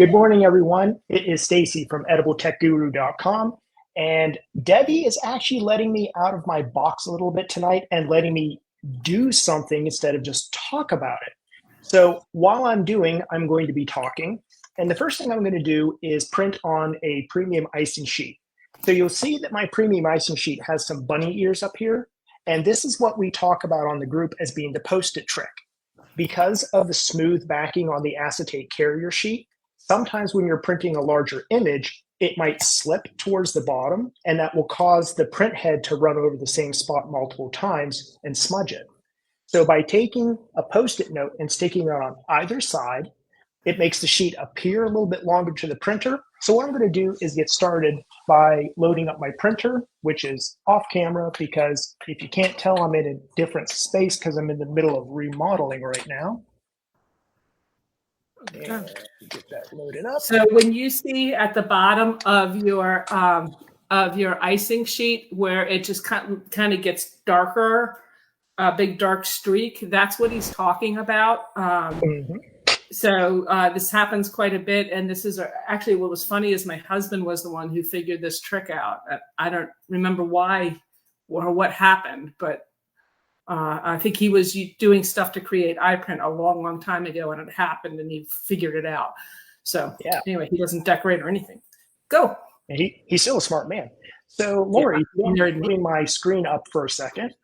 Good morning, everyone. It is Stacey from edibletechguru.com. And Debbie is actually letting me out of my box a little bit tonight and letting me do something instead of just talk about it. So while I'm going to be talking. And the first thing I'm going to do is print on a premium icing sheet. So you'll see that my premium icing sheet has some bunny ears up here. And this is what we talk about on the group as being the post-it trick. Because of the smooth backing on the acetate carrier sheet, sometimes when you're printing a larger image, it might slip towards the bottom, and that will cause the print head to run over the same spot multiple times and smudge it. So by taking a Post-it note and sticking it on either side, it makes the sheet appear a little bit longer to the printer. So what I'm going to do is get started by loading up my printer, which is off camera, because if you can't tell, I'm in a different space because I'm in the middle of remodeling right now. And get that loaded up. So when you see at the bottom of your icing sheet where it just kind of gets darker, a big dark streak, that's what he's talking about. So this happens quite a bit, and this is actually what was funny is my husband was the one who figured this trick out. I don't remember why or what happened, but I think he was doing stuff to create iPrint a long, long time ago, and it happened, and he figured it out. So anyway, he doesn't decorate or anything. Go. And he's still a smart man. So Lori, bring my screen up for a second.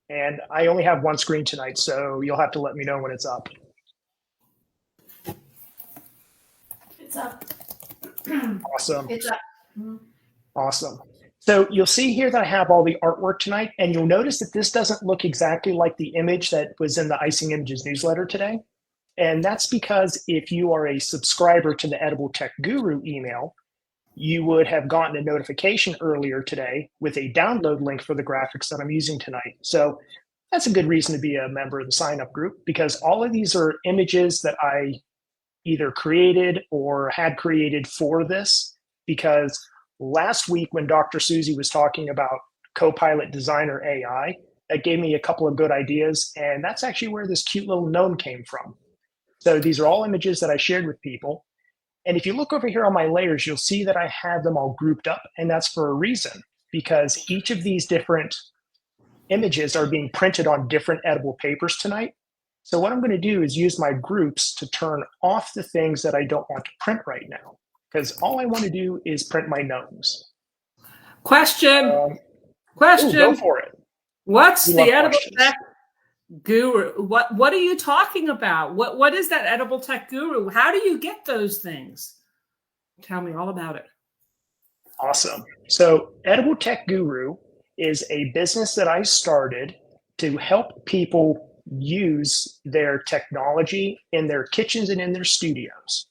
And I only have one screen tonight, so you'll have to let me know when it's up. It's up. Awesome. It's up. Awesome. So you'll see here that I have all the artwork tonight, and you'll notice that this doesn't look exactly like the image that was in the Icing Images newsletter today. And that's because if you are a subscriber to the Edible Tech Guru email, you would have gotten a notification earlier today with a download link for the graphics that I'm using tonight. So that's a good reason to be a member of the sign-up group, because all of these are images that I either created or had created for this, because last week when Dr. Susie was talking about Copilot Designer AI, that gave me a couple of good ideas, and that's actually where this cute little gnome came from. So these are all images that I shared with people. And if you look over here on my layers, you'll see that I have them all grouped up, and that's for a reason, because each of these different images are being printed on different edible papers tonight. So what I'm going to do is use my groups to turn off the things that I don't want to print right now, because all I want to do is print my gnomes. Question. Ooh, go for it. What's the Edible Tech Guru? What are you talking about? What is that Edible Tech Guru? How do you get those things? Tell me all about it. Awesome. So Edible Tech Guru is a business that I started to help people use their technology in their kitchens and in their studios.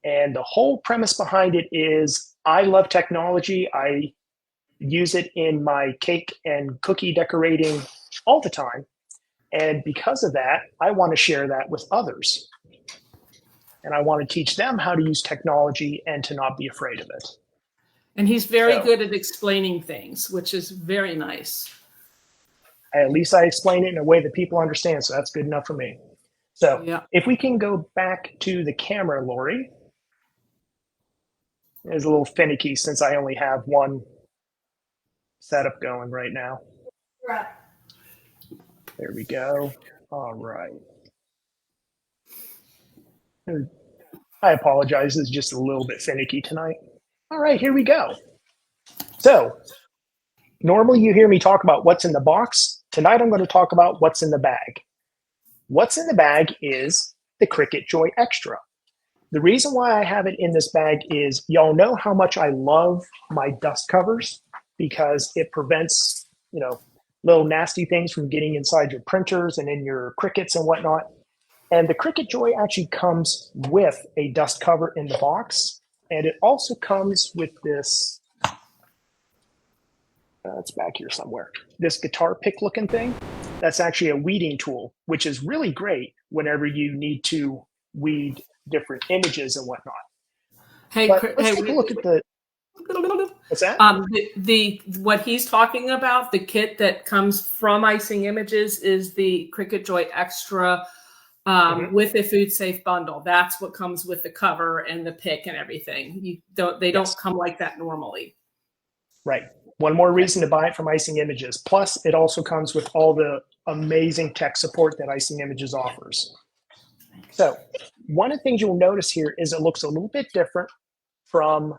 And the whole premise behind it is I love technology. I use it in my cake and cookie decorating all the time. And because of that, I want to share that with others. And I want to teach them how to use technology and to not be afraid of it. And he's very good at explaining things, which is very nice. At least I explain it in a way that people understand, so that's good enough for me. So if we can go back to the camera, Lori. It's a little finicky since I only have one setup going right now. Right. There we go. All right. I apologize, it's just a little bit finicky tonight. All right, here we go. So normally you hear me talk about what's in the box. Tonight I'm going to talk about what's in the bag. What's in the bag is the Cricut Joy Extra. The reason why I have it in this bag is y'all know how much I love my dust covers, because it prevents, little nasty things from getting inside your printers and in your Cricuts and whatnot. And the Cricut Joy actually comes with a dust cover in the box. And it also comes with this, it's back here somewhere, this guitar pick looking thing. That's actually a weeding tool, which is really great whenever you need to weed different images and whatnot. Let's take a look at the. What's that? What he's talking about, the kit that comes from Icing Images, is the Cricut Joy Extra with a food safe bundle. That's what comes with the cover and the pick and everything. They don't come like that normally. Right. One more reason to buy it from Icing Images. Plus, it also comes with all the amazing tech support that Icing Images offers. So one of the things you'll notice here is it looks a little bit different from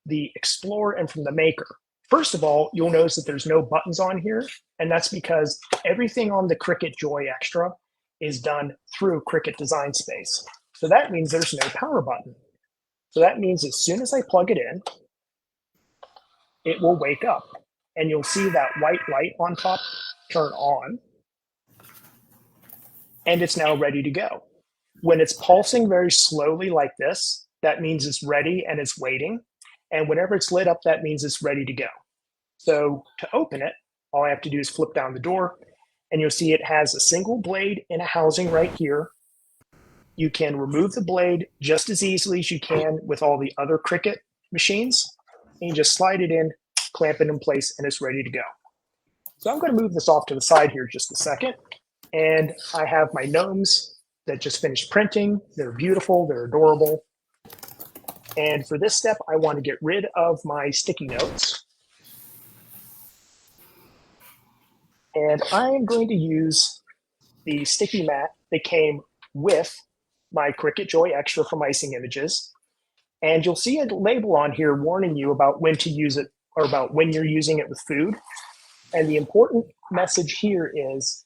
the Explorer and from the Maker. First of all, you'll notice that there's no buttons on here, and that's because everything on the Cricut Joy Extra is done through Cricut Design Space. So that means there's no power button. So that means as soon as I plug it in, it will wake up, and you'll see that white light on top turn on, and it's now ready to go. When it's pulsing very slowly like this, that means it's ready and it's waiting. And whenever it's lit up, that means it's ready to go. So to open it, all I have to do is flip down the door, and you'll see it has a single blade in a housing right here. You can remove the blade just as easily as you can with all the other Cricut machines. And you just slide it in, clamp it in place, and it's ready to go. So I'm going to move this off to the side here just a second. And I have my gnomes that just finished printing. They're beautiful, they're adorable. And for this step, I want to get rid of my sticky notes. And I am going to use the sticky mat that came with my Cricut Joy Extra from Icing Images. And you'll see a label on here warning you about when to use it or about when you're using it with food. And the important message here is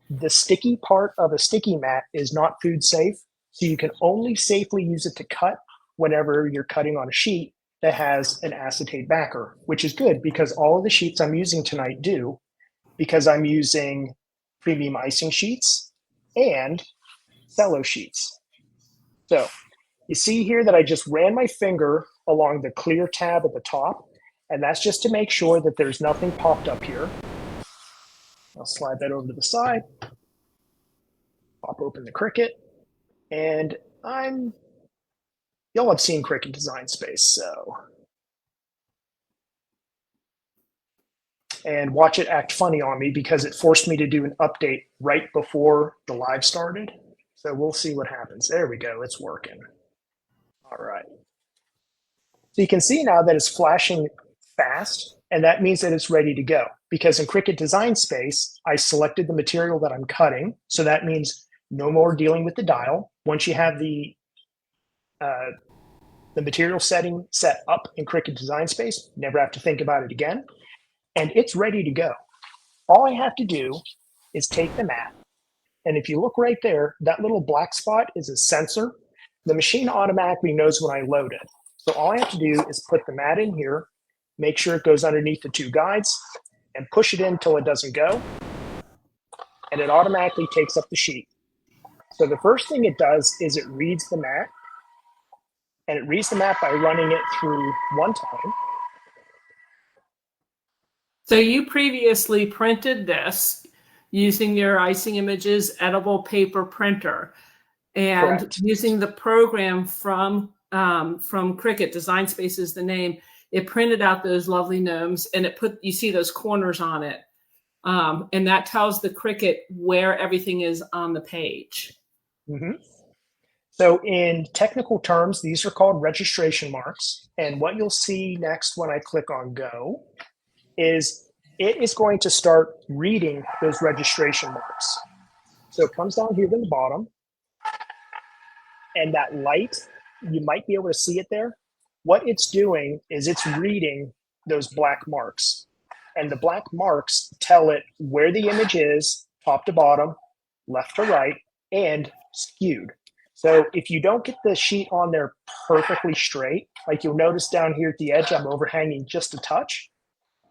the sticky part of a sticky mat is not food safe. So you can only safely use it to cut whenever you're cutting on a sheet that has an acetate backer, which is good because all of the sheets I'm using tonight do, because I'm using premium icing sheets and cello sheets. So you see here that I just ran my finger along the clear tab at the top, and that's just to make sure that there's nothing popped up here. I'll slide that over to the side, pop open the Cricut, and y'all have seen Cricut Design Space, so. And watch it act funny on me because it forced me to do an update right before the live started. So we'll see what happens. There we go, it's working. All right. So you can see now that it's flashing fast, and that means that it's ready to go. Because in Cricut Design Space, I selected the material that I'm cutting. So that means no more dealing with the dial. Once you have the material setting set up in Cricut Design Space, never have to think about it again. And it's ready to go. All I have to do is take the mat. And if you look right there, that little black spot is a sensor. The machine automatically knows when I load it. So all I have to do is put the mat in here, make sure it goes underneath the two guides, and push it in until it doesn't go. And it automatically takes up the sheet. So the first thing it does is it reads the mat. And it reads the mat by running it through one time. So you previously printed this using your Icing Images edible paper printer, and Correct. using the program from Cricut, Design Space is the name. It printed out those lovely gnomes, and you see those corners on it, and that tells the Cricut where everything is on the page. Mm-hmm. So in technical terms, these are called registration marks. And what you'll see next when I click on Go is it is going to start reading those registration marks. So it comes down here to the bottom, and that light, you might be able to see it there. What it's doing is it's reading those black marks. And the black marks tell it where the image is, top to bottom, left to right, and skewed. So if you don't get the sheet on there perfectly straight, like you'll notice down here at the edge, I'm overhanging just a touch,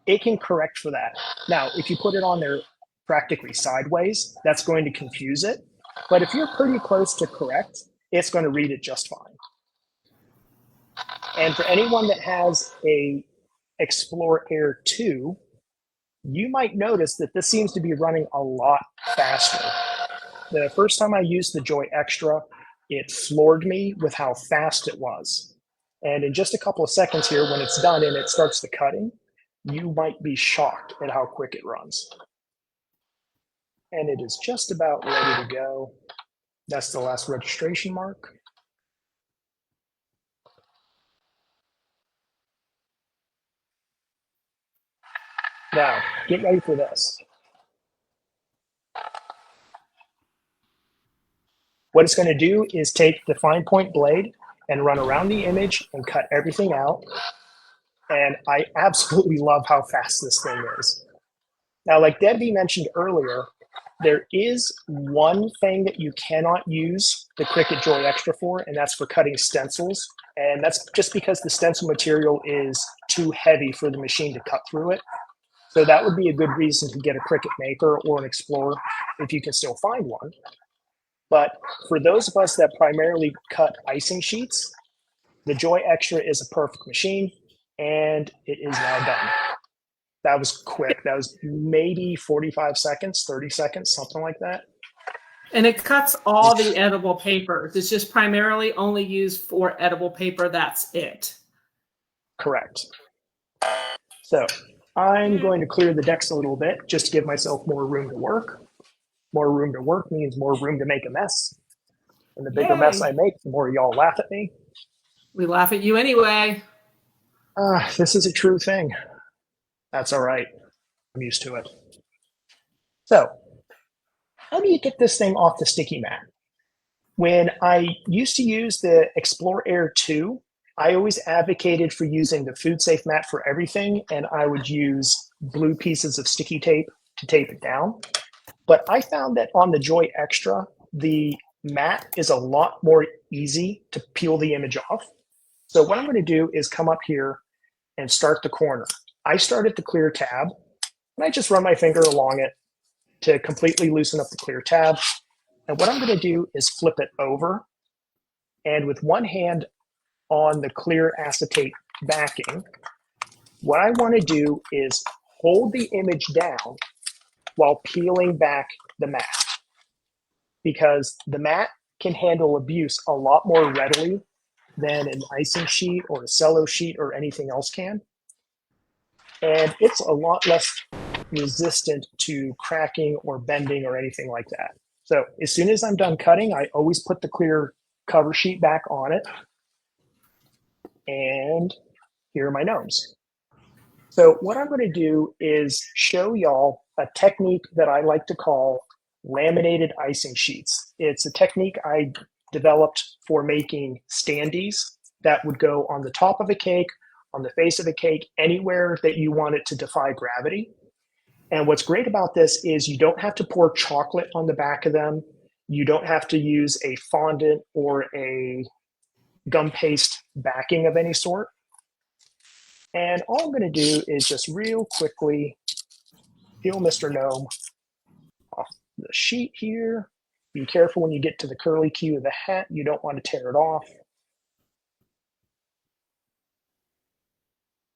it can correct for that. Now, if you put it on there practically sideways, that's going to confuse it. But if you're pretty close to correct, it's going to read it just fine. And for anyone that has a Explorer Air 2, you might notice that this seems to be running a lot faster. The first time I used the Joy Extra, it floored me with how fast it was. And in just a couple of seconds here, when it's done and it starts the cutting, you might be shocked at how quick it runs. And it is just about ready to go. That's the last registration mark. Now, get ready for this. What it's going to do is take the fine point blade and run around the image and cut everything out. And I absolutely love how fast this thing is. Now, like Debbie mentioned earlier, there is one thing that you cannot use the Cricut Joy Extra for, and that's for cutting stencils. And that's just because the stencil material is too heavy for the machine to cut through it. So that would be a good reason to get a Cricut Maker or an Explorer if you can still find one. But for those of us that primarily cut icing sheets, the Joy Extra is a perfect machine, and it is now done. That was quick. That was maybe 45 seconds, 30 seconds, something like that. And it cuts all the edible papers. It's just primarily only used for edible paper. That's it. Correct. So I'm going to clear the decks a little bit just to give myself more room to work. More room to work means more room to make a mess. And the bigger mess I make, the more y'all laugh at me. We laugh at you anyway. This is a true thing. That's all right. I'm used to it. So, how do you get this thing off the sticky mat? When I used to use the Explore Air 2, I always advocated for using the food safe mat for everything, and I would use blue pieces of sticky tape to tape it down. But I found that on the Joy Extra, the mat is a lot more easy to peel the image off. So what I'm going to do is come up here and start the corner. I start at the clear tab, and I just run my finger along it to completely loosen up the clear tab. And what I'm going to do is flip it over, and with one hand on the clear acetate backing, what I want to do is hold the image down while peeling back the mat, because the mat can handle abuse a lot more readily than an icing sheet or a cello sheet or anything else can. And it's a lot less resistant to cracking or bending or anything like that. So as soon as I'm done cutting, I always put the clear cover sheet back on it. And here are my gnomes. So what I'm going to do is show y'all a technique that I like to call laminated icing sheets. It's a technique I developed for making standees that would go on the top of a cake, on the face of a cake, anywhere that you want it to defy gravity. And what's great about this is you don't have to pour chocolate on the back of them. You don't have to use a fondant or a gum paste backing of any sort. And all I'm going to do is just real quickly peel Mr. Gnome off the sheet here. Be careful when you get to the curly Q of the hat. You don't want to tear it off.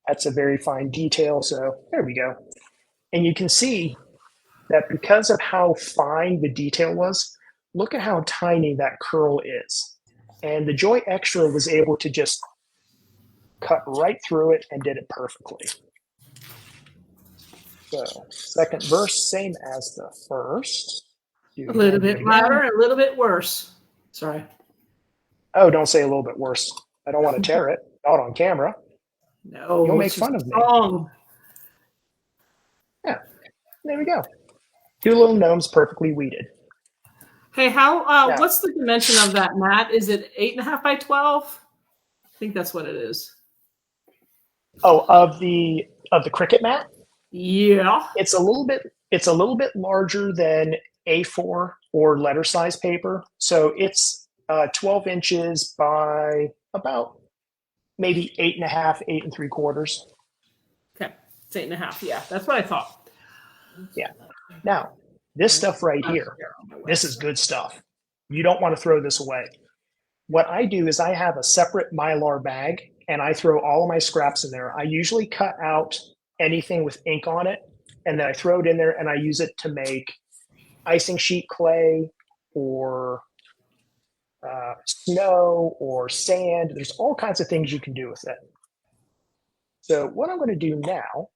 That's a very fine detail, so there we go. And you can see that because of how fine the detail was, look at how tiny that curl is. And the Joy Extra was able to just cut right through it and did it perfectly. So second verse, same as the first. A little bit louder, a little bit worse. Sorry. Oh, don't say a little bit worse. I don't want to tear it. Not on camera. No. You'll make fun of me. Wrong. Yeah, there we go. Two little gnomes perfectly weeded. Hey, how? What's the dimension of that mat? Is it 8.5 by 12? I think that's what it is. Oh, of the Cricut mat? Yeah. It's a little bit larger than A4 or letter size paper. So it's 12 inches by about maybe 8.5, 8 3/4. Okay, it's 8.5. Yeah, that's what I thought. Yeah. Now, this stuff right here, this is good stuff. You don't want to throw this away. What I do is I have a separate Mylar bag and I throw all of my scraps in there. I usually cut out anything with ink on it and then I throw it in there and I use it to make icing sheet clay or snow or sand. There's all kinds of things you can do with it. So what I'm going to do now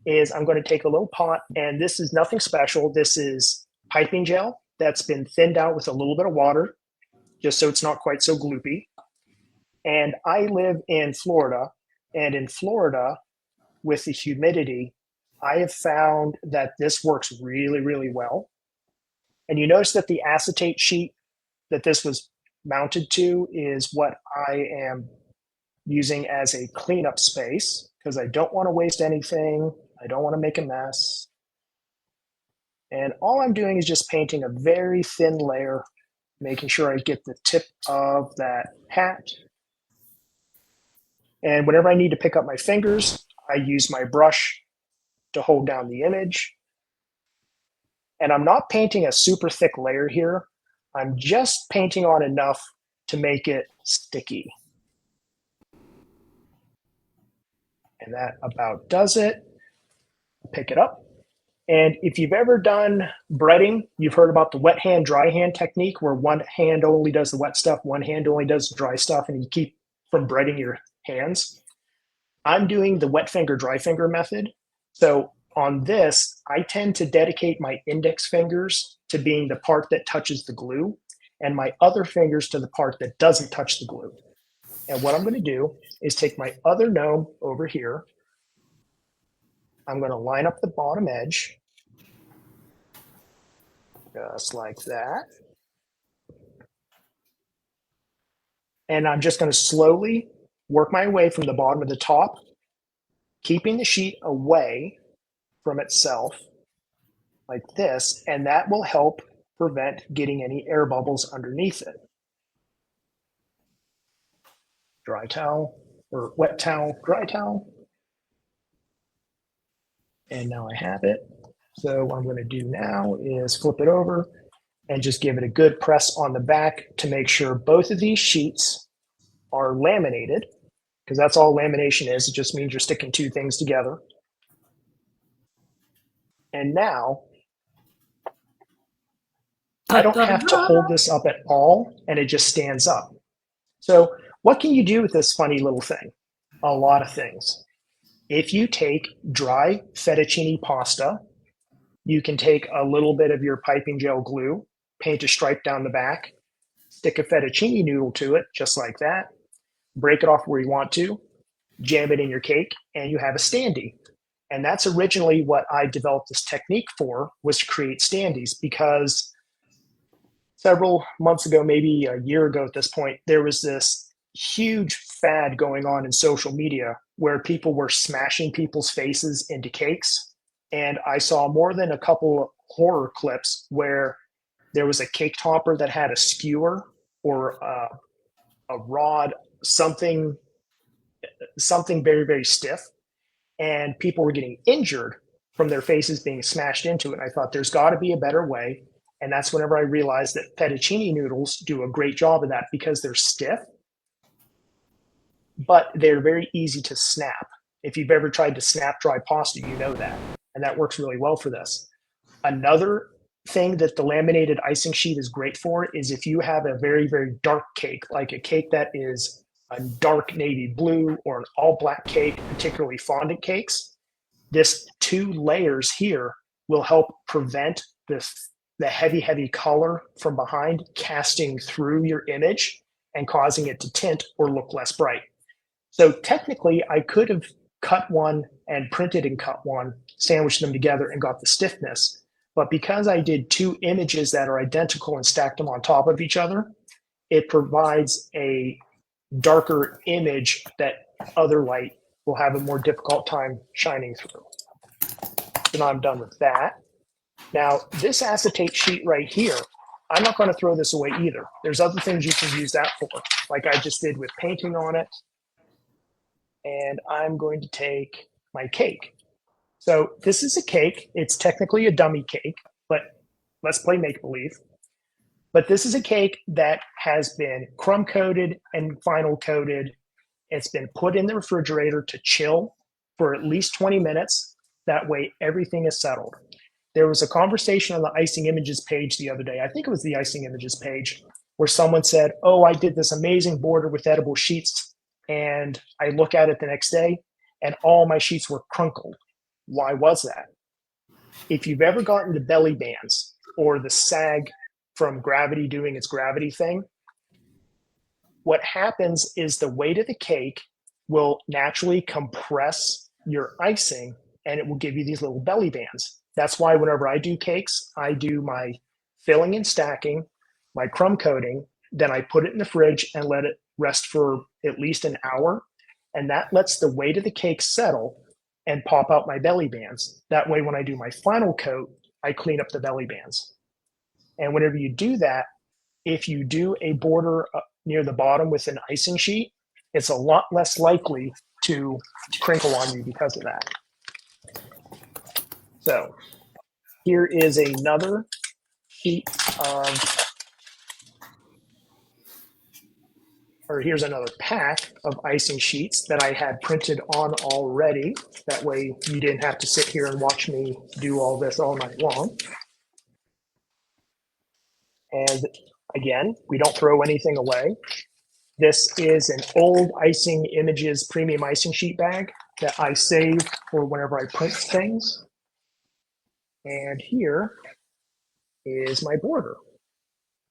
is I'm going to take a little pot, and this is nothing special. This is piping gel that's been thinned out with a little bit of water, just so it's not quite so gloopy. And I live in Florida, and in Florida, with the humidity, I have found that this works really, really well. And you notice that the acetate sheet that this was mounted to is what I am using as a cleanup space because I don't want to waste anything. I don't want to make a mess. And all I'm doing is just painting a very thin layer, making sure I get the tip of that hat. And whenever I need to pick up my fingers, I use my brush to hold down the image. And I'm not painting a super thick layer here. I'm just painting on enough to make it sticky. And that about does it. Pick it up. And if you've ever done breading, you've heard about the wet hand, dry hand technique where one hand only does the wet stuff, one hand only does the dry stuff, and you keep from breading your hands. I'm doing the wet finger, dry finger method. So on this, I tend to dedicate my index fingers to being the part that touches the glue and my other fingers to the part that doesn't touch the glue. And what I'm going to do is take my other gnome over here. I'm going to line up the bottom edge, just like that. And I'm just going to slowly work my way from the bottom to the top, keeping the sheet away from itself like this, and that will help prevent getting any air bubbles underneath it. Dry towel, or wet towel, dry towel. And now I have it. So what I'm going to do now is flip it over and just give it a good press on the back to make sure both of these sheets are laminated, because that's all lamination is. It just means you're sticking two things together. And now I don't have to hold this up at all, and it just stands up. So what can you do with this funny little thing? A lot of things. If you take dry fettuccine pasta, you can take a little bit of your piping gel glue, paint a stripe down the back, stick a fettuccine noodle to it, just like that, break it off where you want to, jam it in your cake, and you have a standee. And that's originally what I developed this technique for, was to create standees, because several months ago, maybe a year ago at this point, there was this huge fad going on in social media where people were smashing people's faces into cakes. And I saw more than a couple horror clips where there was a cake topper that had a skewer or a rod, something very, very stiff. And people were getting injured from their faces being smashed into it. And I thought there's got to be a better way. And that's whenever I realized that fettuccine noodles do a great job of that, because they're stiff, but they're very easy to snap. If you've ever tried to snap dry pasta, you know that. And that works really well for this. Another thing that the laminated icing sheet is great for is if you have a very, very dark cake, like a cake that is a dark navy blue or an all black cake, particularly fondant cakes, this 2 layers here will help prevent the heavy, heavy color from behind casting through your image and causing it to tint or look less bright. So technically, I could have cut one and printed and cut one, sandwiched them together and got the stiffness. But because I did 2 images that are identical and stacked them on top of each other, it provides a darker image that other light will have a more difficult time shining through. So now I'm done with that. Now, this acetate sheet right here, I'm not going to throw this away either. There's other things you can use that for, like I just did with painting on it. And I'm going to take my cake. So this is a cake. It's technically a dummy cake, but let's play make-believe. But this is a cake that has been crumb coated and vinyl coated. It's been put in the refrigerator to chill for at least 20 minutes. That way everything is settled. There was a conversation on the Icing Images page the other day. I think it was the Icing Images page, where someone said, oh, I did this amazing border with edible sheets, and I look at it the next day and all my sheets were crunkled. Why was that? If you've ever gotten the belly bands or the sag from gravity doing its gravity thing, what happens is the weight of the cake will naturally compress your icing and it will give you these little belly bands. That's why whenever I do cakes, I do my filling and stacking, my crumb coating, then I put it in the fridge and let it rest for at least an hour. And that lets the weight of the cake settle and pop out my belly bands. That way, when I do my final coat, I clean up the belly bands. And whenever you do that, if you do a border near the bottom with an icing sheet, it's a lot less likely to crinkle on you because of that. So here is another sheet of, or here's another pack of icing sheets that I had printed on already. That way you didn't have to sit here and watch me do all this all night long. And again, we don't throw anything away. This is an old Icing Images premium icing sheet bag that I save for whenever I print things. And here is my border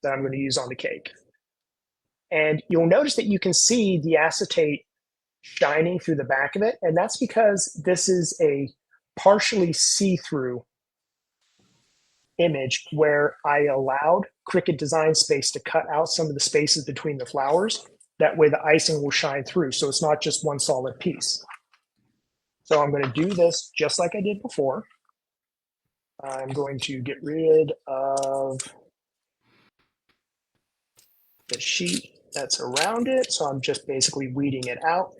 that I'm going to use on the cake. And you'll notice that you can see the acetate shining through the back of it. And that's because this is a partially see-through image where I allowed Cricut Design Space to cut out some of the spaces between the flowers. That way the icing will shine through. So it's not just one solid piece. So I'm going to do this just like I did before. I'm going to get rid of the sheet that's around it. So I'm just basically weeding it out.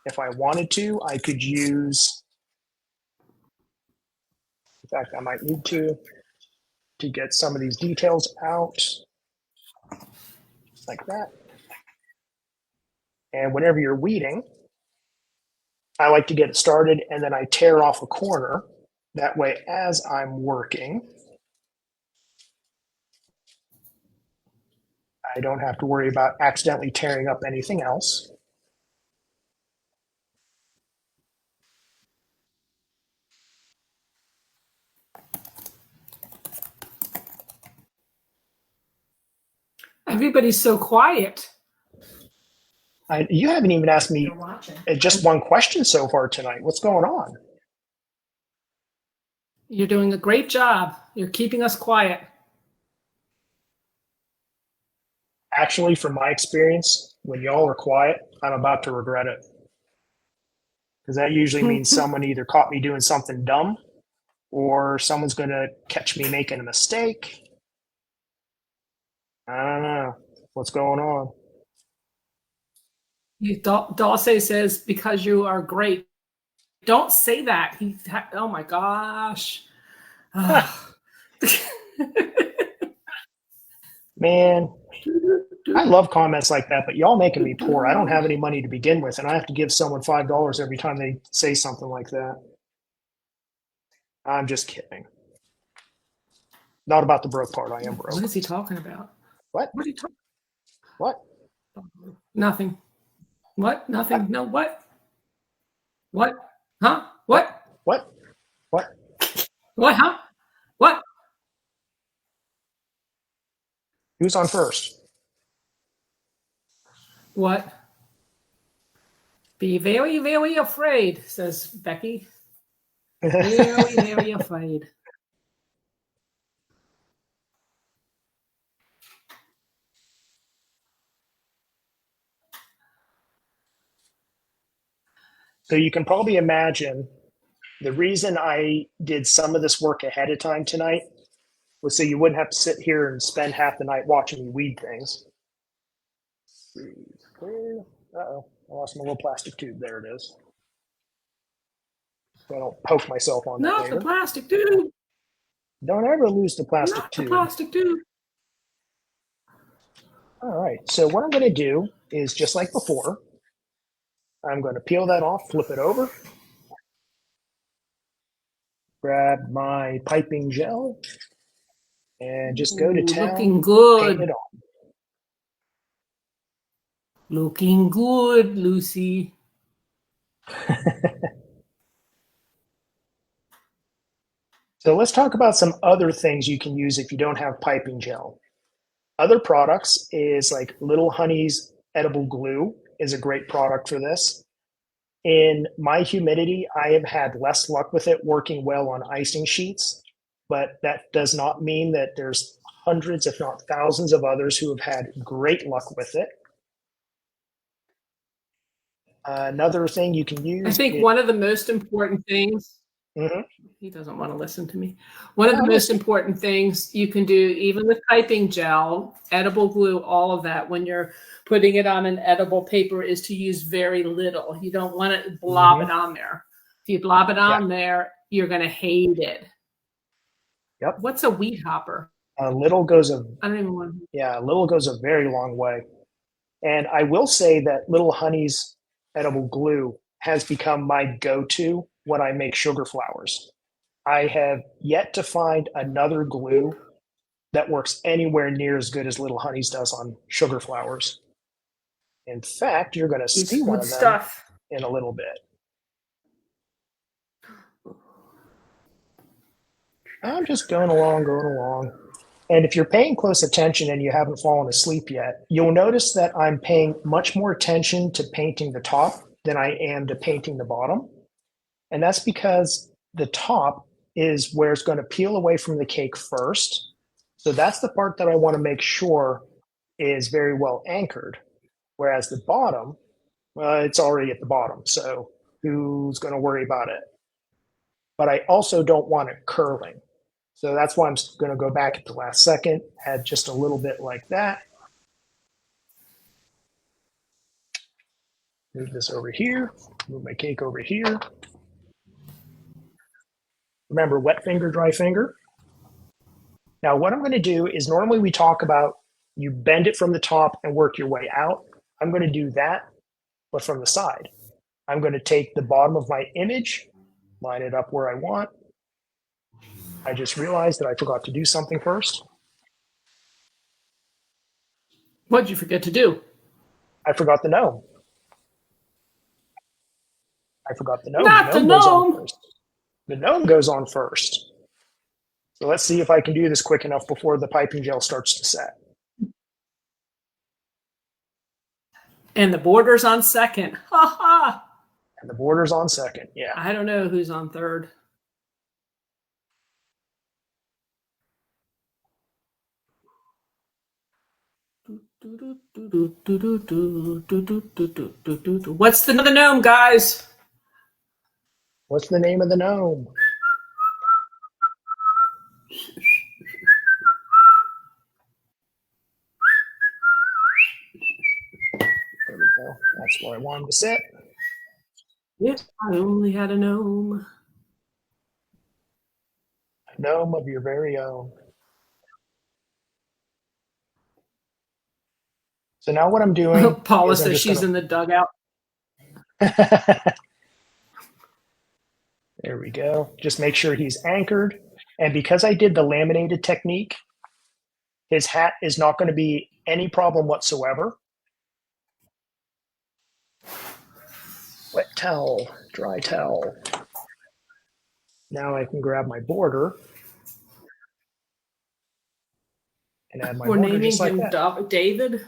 If I wanted to, I could use, in fact, I might need to get some of these details out, just like that. And whenever you're weeding, I like to get it started and then I tear off a corner. That way, as I'm working, I don't have to worry about accidentally tearing up anything else. Everybody's so quiet. You haven't even asked me just one question so far tonight. What's going on? You're doing a great job. You're keeping us quiet. Actually, from my experience, when y'all are quiet, I'm about to regret it. Because that usually means someone either caught me doing something dumb or someone's going to catch me making a mistake. I don't know what's going on. Dulce says, because you are great. Don't say that. Oh my gosh. Man, I love comments like that, but y'all making me poor. I don't have any money to begin with, and I have to give someone $5 every time they say something like that. I'm just kidding. Not about the broke part. I am broke. What is he talking about? What? What are you talking What? Nothing. What? Nothing. No, what? What? Huh? What? What? What? What? Huh? What? Who's on first? What? Be very, very afraid, says Becky. Very, very afraid. So you can probably imagine the reason I did some of this work ahead of time tonight was so you wouldn't have to sit here and spend half the night watching me weed things. Uh-oh, I lost my little plastic tube. There it is. So I don't poke myself on that Not later. the plastic tube. Don't ever lose the plastic Not tube. the plastic tube. All right, so what I'm going to do is just like before, I'm going to peel that off, flip it over, grab my piping gel, and just go to town. Looking good. Paint it on. Looking good, Lucy. So let's talk about some other things you can use if you don't have piping gel. Other products is like Little Honey's edible glue is a great product for this. In my humidity, I have had less luck with it working well on icing sheets, but that does not mean that there's hundreds, if not thousands of others who have had great luck with it. Another thing you can use. I think one of the most important things, he doesn't want to listen to me. One of the most important things you can do, even with piping gel, edible glue, all of that, when you're putting it on an edible paper, is to use very little. You don't want to blob it on there. If you blob it on there, you're going to hate it. Yep. What's a weed hopper? A little goes a I don't even want to. Yeah, a little goes a very long way. And I will say that Little Honey's edible glue has become my go-to when I make sugar flowers. I have yet to find another glue that works anywhere near as good as Little Honey's does on sugar flowers. In fact, you're going to see one of them in a little bit. I'm just going along. And if you're paying close attention and you haven't fallen asleep yet, you'll notice that I'm paying much more attention to painting the top than I am to painting the bottom. And that's because the top is where it's going to peel away from the cake first. So that's the part that I want to make sure is very well anchored. Whereas the bottom, well, it's already at the bottom. So who's going to worry about it? But I also don't want it curling. So that's why I'm going to go back at the last second, add just a little bit like that. Move this over here, move my cake over here. Remember, wet finger, dry finger. Now what I'm going to do is normally we talk about you bend it from the top and work your way out. I'm going to do that, but from the side. I'm going to take the bottom of my image, line it up where I want. I just realized that I forgot to do something first. What did you forget to do? I forgot the gnome. Not the gnome. The gnome goes on first. So let's see if I can do this quick enough before the piping gel starts to set. And the border's on second. Ha ha. And the border's on second, yeah. I don't know who's on third. What's the name of the gnome, guys? What's the name of the gnome? There we go. That's where I want him to sit. If I only had a gnome. A gnome of your very own. So now what I'm doing. Paula says she's in the dugout. There we go. Just make sure he's anchored. And because I did the laminated technique, his hat is not going to be any problem whatsoever. Wet towel, dry towel. Now I can grab my border and add my We're border naming just like him that. David.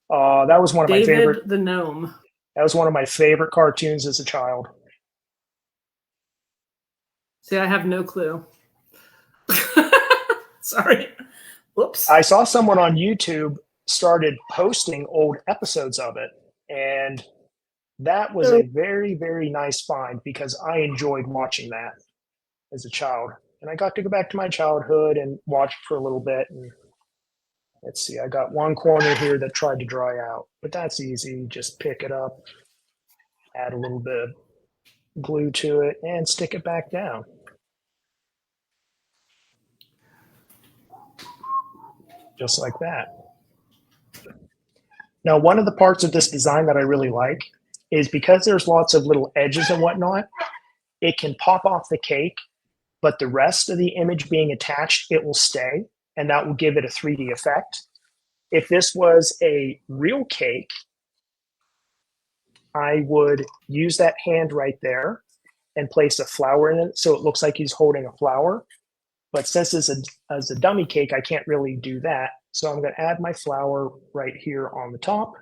That was one of my favorite. David the gnome. That was one of my favorite cartoons as a child. See, I have no clue. Sorry. Whoops. I saw someone on YouTube started posting old episodes of it, and that was a very, very nice find because I enjoyed watching that as a child. And I got to go back to my childhood and watch it for a little bit. And let's see, I got one corner here that tried to dry out, but that's easy. Just pick it up, add a little bit of glue to it, and stick it back down. Just like that. Now, one of the parts of this design that I really like is because there's lots of little edges and whatnot, it can pop off the cake, but the rest of the image being attached, it will stay, and that will give it a 3D effect. If this was a real cake, I would use that hand right there and place a flower in it so it looks like he's holding a flower. But since it's as a dummy cake, I can't really do that. So I'm going to add my flour right here on the top.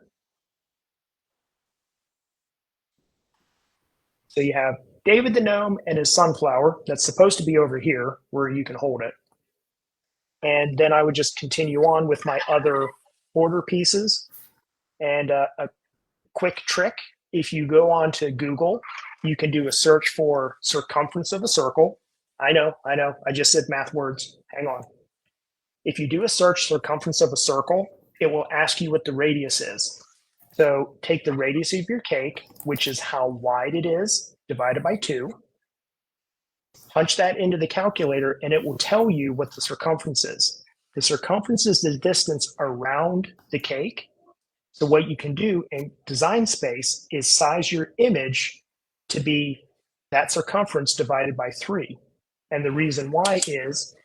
So you have David the gnome and his sunflower that's supposed to be over here where you can hold it. And then I would just continue on with my other border pieces. And a quick trick, if you go on to Google, you can do a search for circumference of a circle. I know, I just said math words. Hang on. If you do a search circumference of a circle, it will ask you what the radius is. So take the radius of your cake, which is how wide it is, divided by 2. Punch that into the calculator, and it will tell you what the circumference is. The circumference is the distance around the cake. So what you can do in Design Space is size your image to be that circumference divided by 3. And the reason why is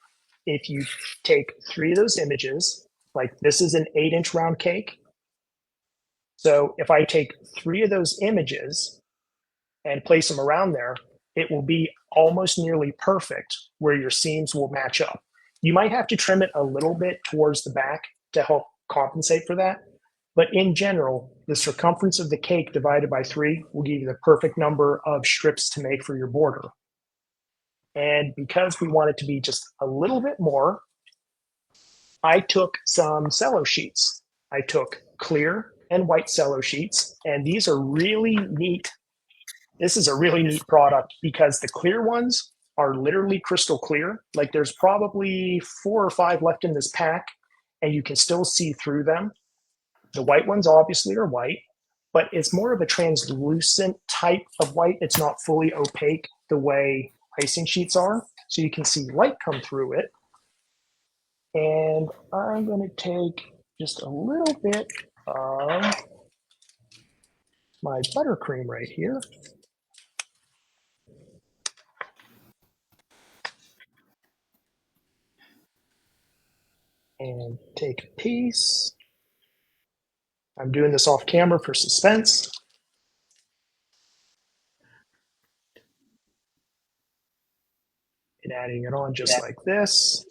if you take 3 of those images, like this is an 8-inch round cake. So if I take 3 of those images and place them around there, it will be almost nearly perfect where your seams will match up. You might have to trim it a little bit towards the back to help compensate for that. But in general, the circumference of the cake divided by 3 will give you the perfect number of strips to make for your border. And because we want it to be just a little bit more, I took some cello sheets. I took clear and white cello sheets, and these are really neat. This is a really neat product because the clear ones are literally crystal clear. Like there's probably 4 or 5 left in this pack, and you can still see through them. The white ones obviously are white, but it's more of a translucent type of white. It's not fully opaque the way icing sheets are, so you can see light come through it. And I'm going to take just a little bit of my buttercream right here. And take a piece. I'm doing this off camera for suspense. And adding it on just like this.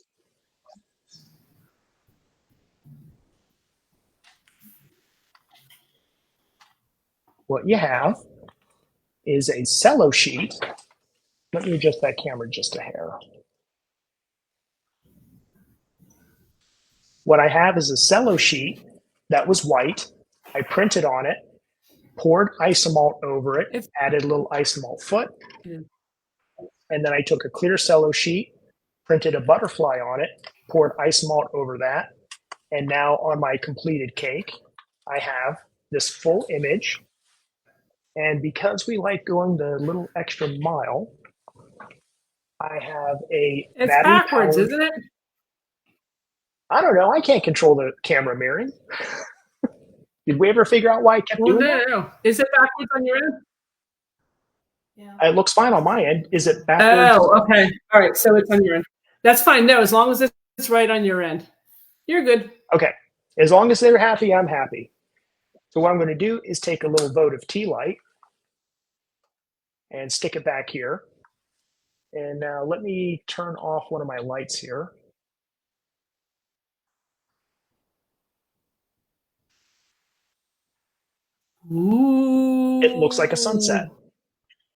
What you have is a cello sheet. Let me adjust that camera just a hair. What I have is a cello sheet that was white. I printed on it, poured isomalt over it, added a little isomalt foot. And then I took a clear cello sheet, printed a butterfly on it, poured isomalt over that. And now on my completed cake, I have this full image. And because we like going the little extra mile, I have a It's backwards, isn't it? I don't know. I can't control the camera mirroring. Did we ever figure out why I kept doing that? No. Is it backwards on your end? Yeah. It looks fine on my end. Is it backwards? Oh, okay. All right. So it's on your end. That's fine. No, as long as it's right on your end, you're good. Okay. As long as they're happy, I'm happy. So what I'm going to do is take a little vote of tea light and stick it back here. And now let me turn off one of my lights here. Ooh. It looks like a sunset.